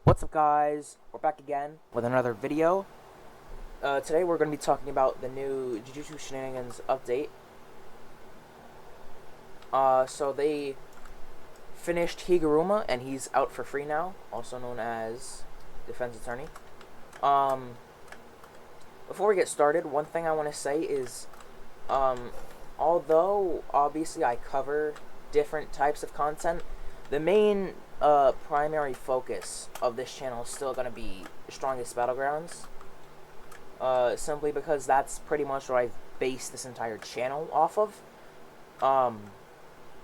What's up, guys? We're back again with another video. Today we're going to be talking about the new Jujutsu Shenanigans update. So they finished Higaruma, and he's out for free now, also known as Defense Attorney. Before we get started, one thing I want to say is, although obviously I cover different types of content, the main primary focus of this channel is still going to be Strongest Battlegrounds. Simply because that's pretty much what I've based this entire channel off of.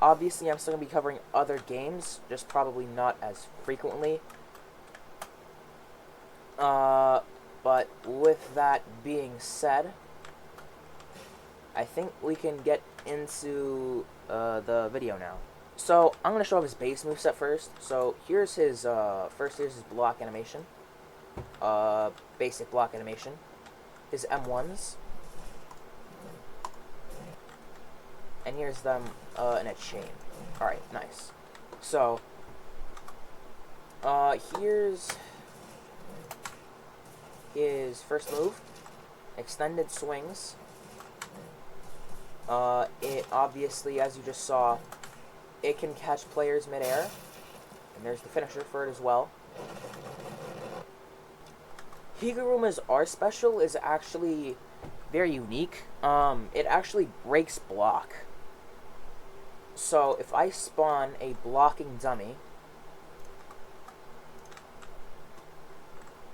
Obviously I'm still going to be covering other games, just probably not as frequently. But with that being said, I think we can get into the video now. So I'm gonna show off his base moveset first. So here's his here's his block animation. Basic block animation. His M1s. And here's them in a chain. Alright, nice. So here's his first move. Extended swings. It obviously, as you just saw, it can catch players midair, and there's the finisher for it as well. Higuruma's R special is actually very unique. It actually breaks block. So if I spawn a blocking dummy,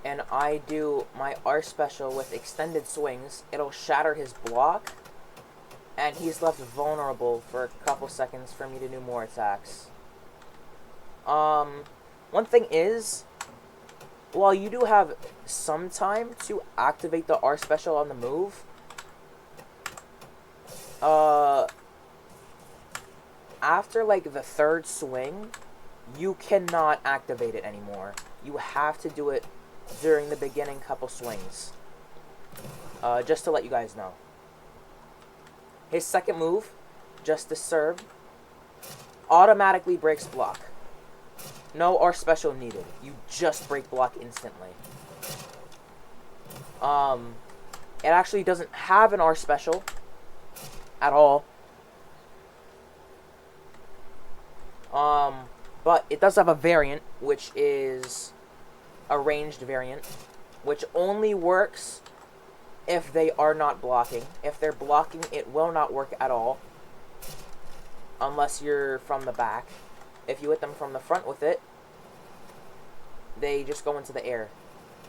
and I do my R special with extended swings, it'll shatter his block, and he's left vulnerable for a couple seconds for me to do more attacks. One thing is, while you do have some time to activate the R special on the move, after like the third swing, you cannot activate it anymore. You have to do it during the beginning couple swings. Just to let you guys know. His second move, Justice Served, automatically breaks block. No R special needed. You just break block instantly. It actually doesn't have an R special at all. But it does have a variant, which is a ranged variant, which only works if they are not blocking. If they're blocking, it will not work at all. Unless you're from the back. If you hit them from the front with it, they just go into the air.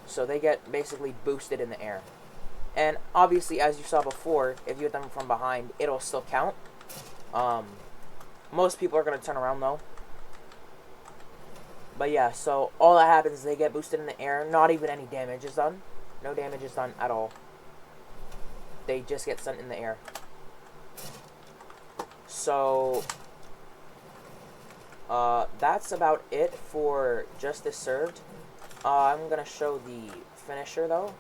So they get basically boosted in the air. And obviously, as you saw before, if you hit them from behind, it'll still count. Most people are going to turn around though. But yeah, so all that happens is they get boosted in the air. Not even any damage is done. No damage is done at all. They just get sent in the air. So that's about it for Justice Served. I'm gonna show the finisher though.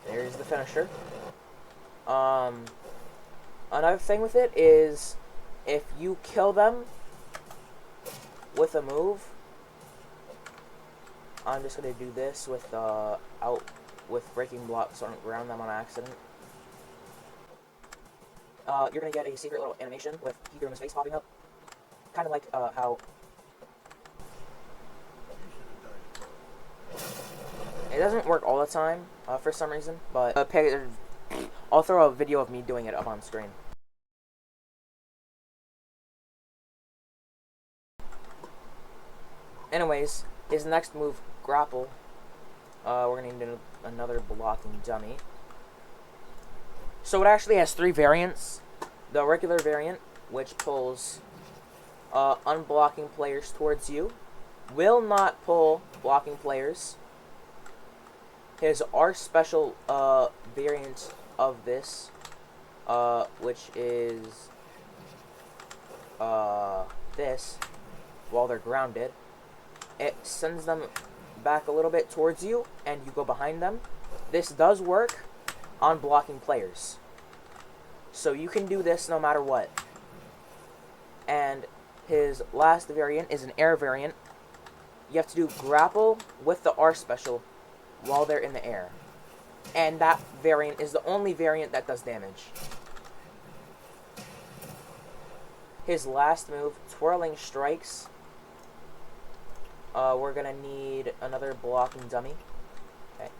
There's the finisher. Another thing with it is, if you kill them with a move, I'm just gonna do this with breaking blocks so I don't ground them on accident. You're gonna get a secret little animation with Higuruma's face popping up, kind of like how it doesn't work all the time for some reason, but I'll throw a video of me doing it up on screen. Anyways, his next move, Grapple. We're going to need another blocking dummy. So it actually has three variants. The regular variant, which pulls unblocking players towards you, will not pull blocking players. His R special variant of this, which is this, while they're grounded, it sends them back a little bit towards you, and you go behind them. This does work. on blocking players. So you can do this no matter what. And his last variant is an air variant. You have to do grapple with the R special while they're in the air. And that variant is the only variant that does damage. His last move, Twirling Strikes. We're going to need another blocking dummy. Okay.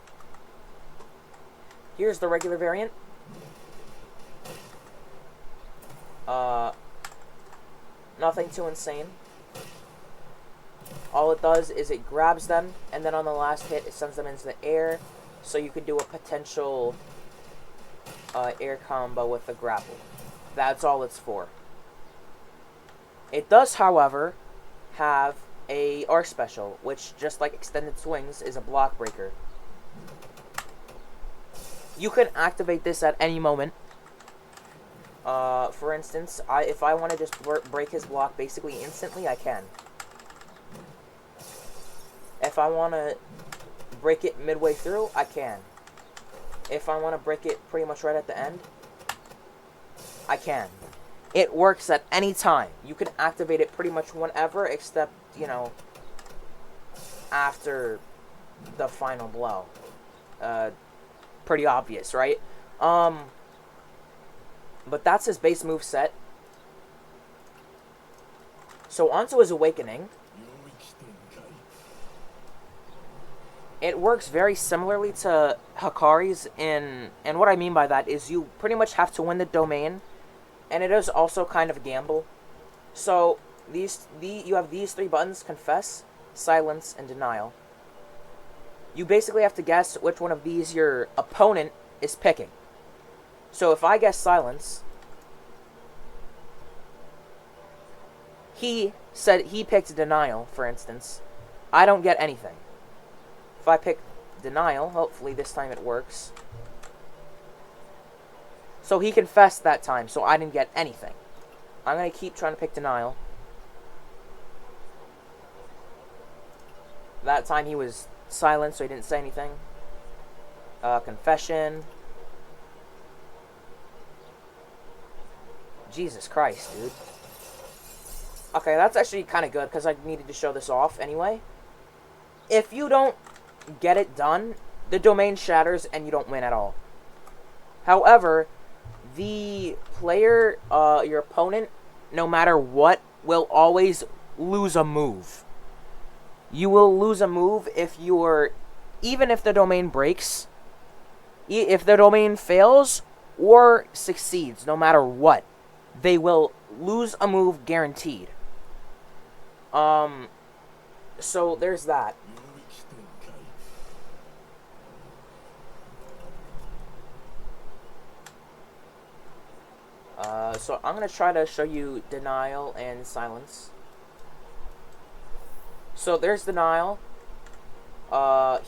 Here's the regular variant. Nothing too insane. All it does is it grabs them, and then on the last hit, it sends them into the air, so you could do a potential air combo with the grapple. That's all it's for. It does, however, have a R special, which, just like Extended Swings, is a block breaker. You can activate this at any moment. For instance, if I want to just break his block basically instantly, I can. If I want to break it midway through, I can. If I want to break it pretty much right at the end, I can. It works at any time. You can activate it pretty much whenever, except, you know, after the final blow. Pretty obvious, right? But that's his base move set. So onto his Awakening. It works very similarly to Hikari's and what I mean by that is you pretty much have to win the domain, and it is also kind of a gamble. So you have these three buttons: Confess, Silence, and Denial. You basically have to guess which one of these your opponent is picking. So if I guess Silence, he said he picked Denial, for instance, I don't get anything. If I pick Denial, hopefully this time it works. So he confessed that time, so I didn't get anything. I'm going to keep trying to pick Denial. That time he was silent, so he didn't say anything. Confession. Jesus Christ, dude. Okay, that's actually kind of good, because I needed to show this off anyway. If you don't get it done, the domain shatters and you don't win at all. However, the player, your opponent, no matter what, will always lose a move. You will lose a move if you're, even if the domain breaks, if the domain fails or succeeds, no matter what, they will lose a move guaranteed. So there's that. So I'm going to try to show you Denial and Silence. So there's Denial.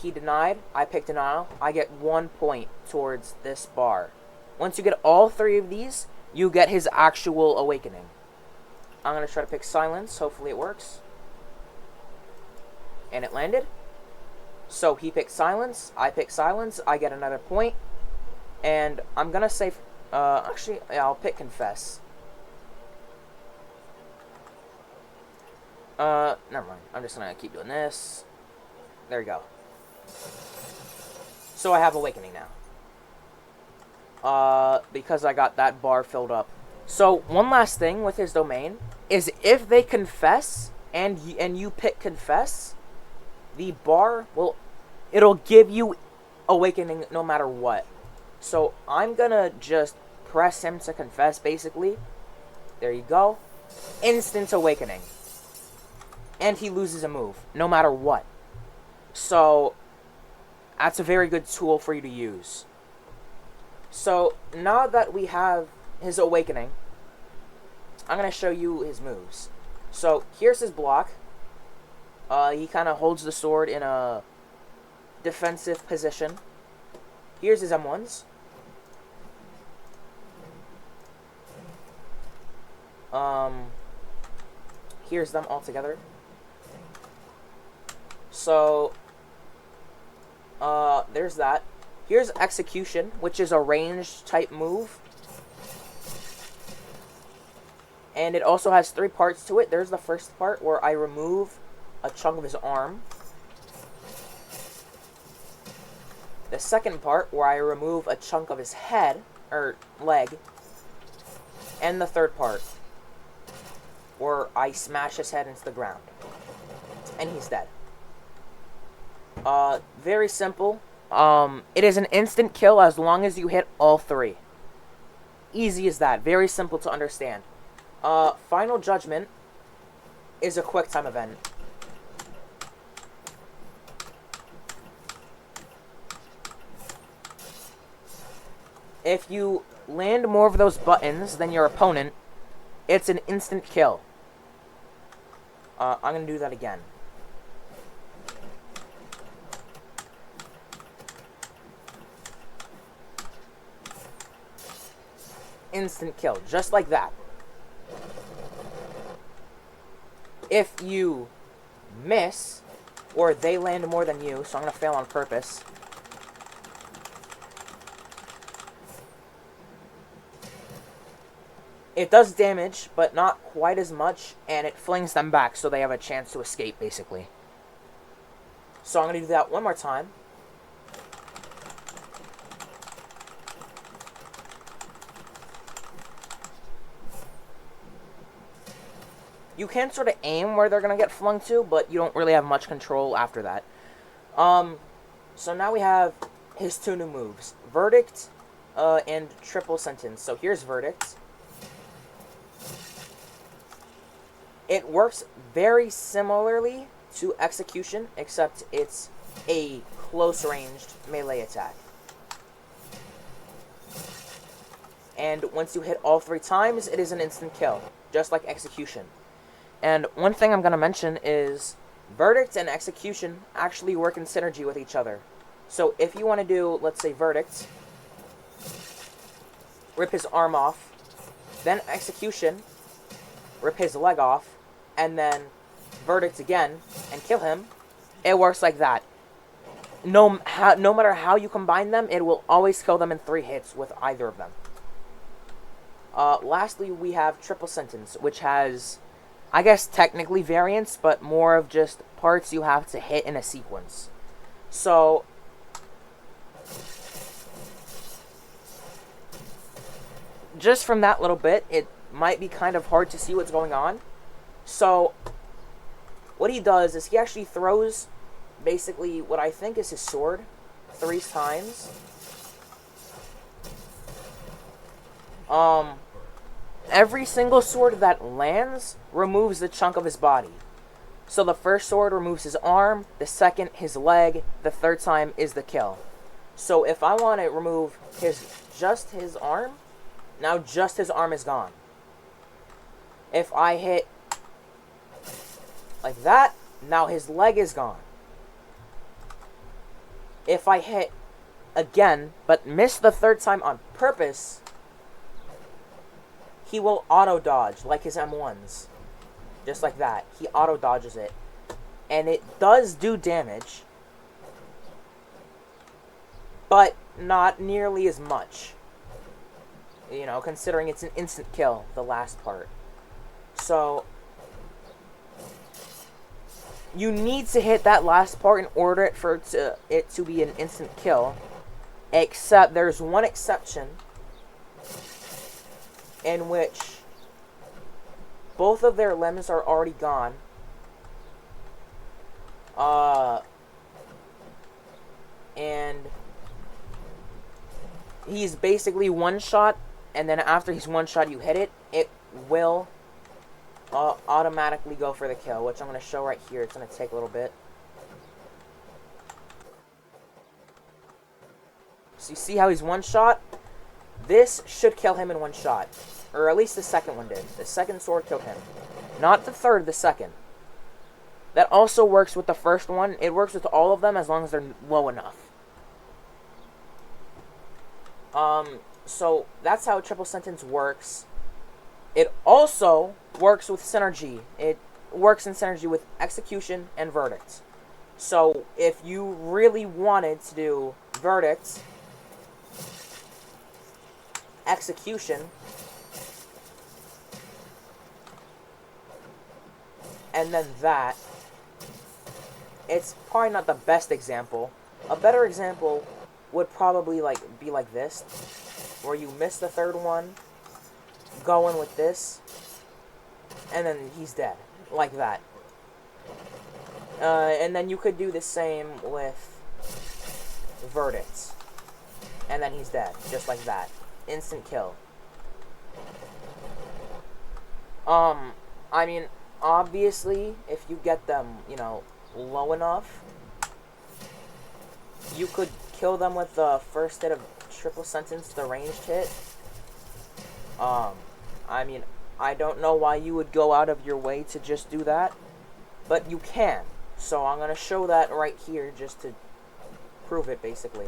He denied. I picked Denial. I get 1 point towards this bar. Once you get all three of these, you get his actual Awakening. I'm going to try to pick Silence. Hopefully it works. And it landed. So he picked Silence. I pick Silence. I get another point. And I'm going to say... actually, yeah, I'll pick Confess. Never mind. I'm just gonna keep doing this. There you go. So I have Awakening now. Because I got that bar filled up. So, one last thing with his domain is if they confess and you pick Confess, the bar it'll give you Awakening no matter what. So, I'm gonna just press him to confess, basically. There you go. Instant Awakening. And he loses a move, no matter what. So, that's a very good tool for you to use. So, now that we have his Awakening, I'm going to show you his moves. So, here's his block. He kind of holds the sword in a defensive position. Here's his M1s. Here's them all together. So, there's that. Here's execution, which is a ranged type move. And it also has 3 parts to it. There's the first part where I remove a chunk of his arm. The second part where I remove a chunk of his head, or leg. And the third part where I smash his head into the ground. And he's dead. Very simple. It is an instant kill as long as you hit all 3. Easy as that. Very simple to understand. Final Judgment is a quick time event. If you land more of those buttons than your opponent, it's an instant kill. I'm going to do that again. Instant kill, just like that. If you miss, or they land more than you, so I'm going to fail on purpose. It does damage, but not quite as much, and it flings them back so they have a chance to escape, basically. So I'm going to do that one more time. You can sort of aim where they're going to get flung to, but you don't really have much control after that. So now we have his 2 new moves. Verdict, and Triple Sentence. So here's Verdict. It works very similarly to Execution, except it's a close-ranged melee attack. And once you hit all 3 times, it is an instant kill, just like Execution. And one thing I'm going to mention is Verdict and Execution actually work in synergy with each other. So if you want to do, let's say, Verdict, rip his arm off, then Execution, rip his leg off, and then Verdict again, and kill him, it works like that. No matter how you combine them, it will always kill them in 3 hits with either of them. Lastly, we have Triple Sentence, which has, I guess, technically variants, but more of just parts you have to hit in a sequence. So, just from that little bit, it might be kind of hard to see what's going on. So, what he does is he actually throws, basically, what I think is his sword 3 times. Every single sword that lands removes a chunk of his body. So the first sword removes his arm, the second his leg, the third time is the kill. So if I want to remove just his arm, now just his arm is gone. If I hit like that, now his leg is gone. If I hit again, but miss the 3rd time on purpose, he will auto-dodge, like his M1s. Just like that. He auto-dodges it. And it does do damage, but not nearly as much. You know, considering it's an instant kill, the last part. So, you need to hit that last part in order for it to be an instant kill. Except, there's one exception in which both of their limbs are already gone. And he's basically one-shot, and then after he's one-shot, you hit it, it will automatically go for the kill, which I'm going to show right here. It's going to take a little bit. So you see how he's one-shot? This should kill him in one shot. Or at least the second one did. The second sword killed him. Not the third, the second. That also works with the first one. It works with all of them as long as they're low enough. So that's how Triple Sentence works. It also works with synergy. It works in synergy with Execution and Verdict. So if you really wanted to do Verdict execution, and then that. It's probably not the best example. A better example would probably be like this, where you miss the third one, go in with this, and then he's dead, like that. And then you could do the same with verdicts, and then he's dead, just like that. Instant kill. I mean, obviously, if you get them, you know, low enough, you could kill them with the first hit of triple sentence, the ranged hit. I mean, I don't know why you would go out of your way to just do that, but you can. So I'm going to show that right here just to prove it, basically.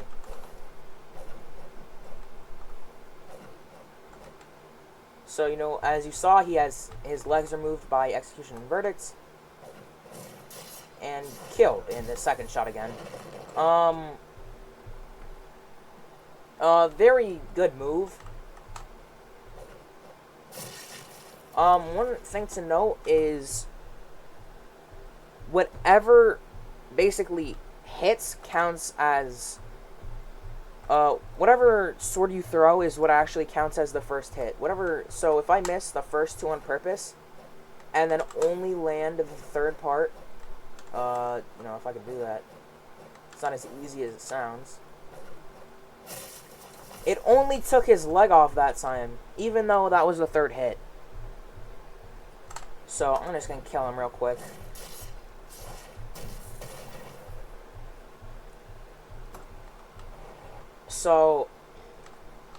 So, you know, as you saw, he has his legs removed by execution and verdicts, and killed in the second shot again. Very good move. One thing to note is whatever basically hits counts as whatever sword you throw is what actually counts as the first hit. So if I miss the first two on purpose and then only land the third part, you know, if I could do that, it's not as easy as it sounds. It only took his leg off that time, even though that was the third hit. So I'm just gonna kill him real quick. So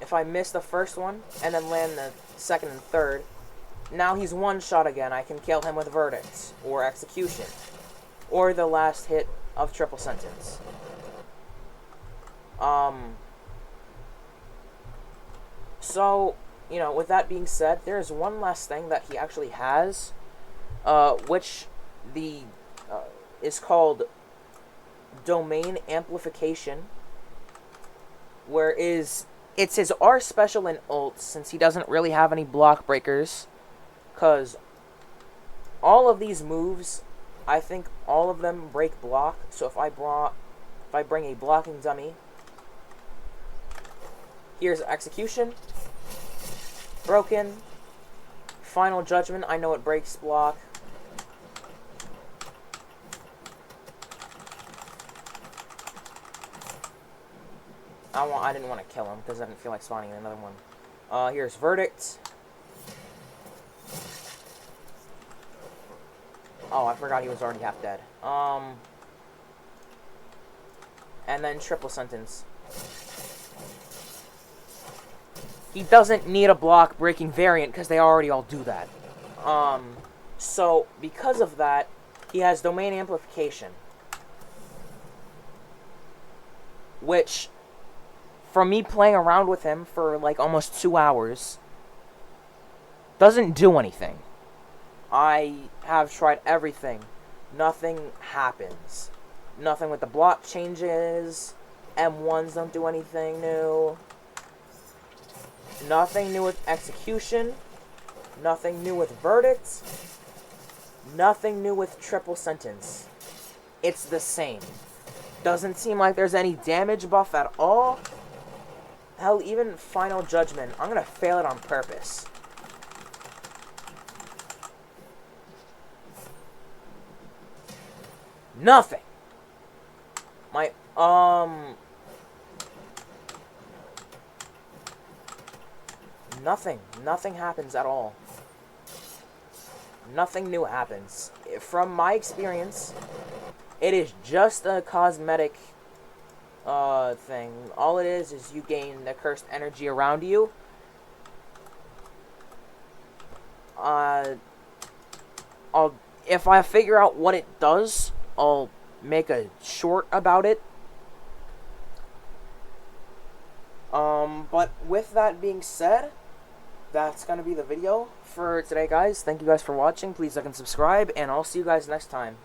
if I miss the first one and then land the second and third, now he's one shot again. I can kill him with verdicts or execution or the last hit of triple sentence. So, you know, with that being said, there is one last thing that he actually has, which is called domain amplification, it's his R special and ult, since he doesn't really have any block breakers, because all of these moves, I think all of them break block. So if I bring a blocking dummy, here's execution, broken, final judgment, I know it breaks block. I didn't want to kill him because I didn't feel like spawning another one. Here's verdict. Oh, I forgot he was already half dead. And then triple sentence. He doesn't need a block breaking variant because they already all do that. So because of that, he has domain amplification, which, from me playing around with him for like almost 2 hours, doesn't do anything. I have tried everything. Nothing happens. Nothing with the block changes. M1s don't do anything new. Nothing new with execution. Nothing new with verdicts. Nothing new with triple sentence. It's the same. Doesn't seem like there's any damage buff at all. Hell, even final judgment, I'm gonna fail it on purpose. Nothing. Nothing happens at all. Nothing new happens. From my experience, it is just a cosmetic thing. All it is you gain the cursed energy around you. If I figure out what it does, I'll make a short about it. But with that being said, that's gonna be the video for today, guys. Thank you guys for watching. Please like and subscribe, and I'll see you guys next time.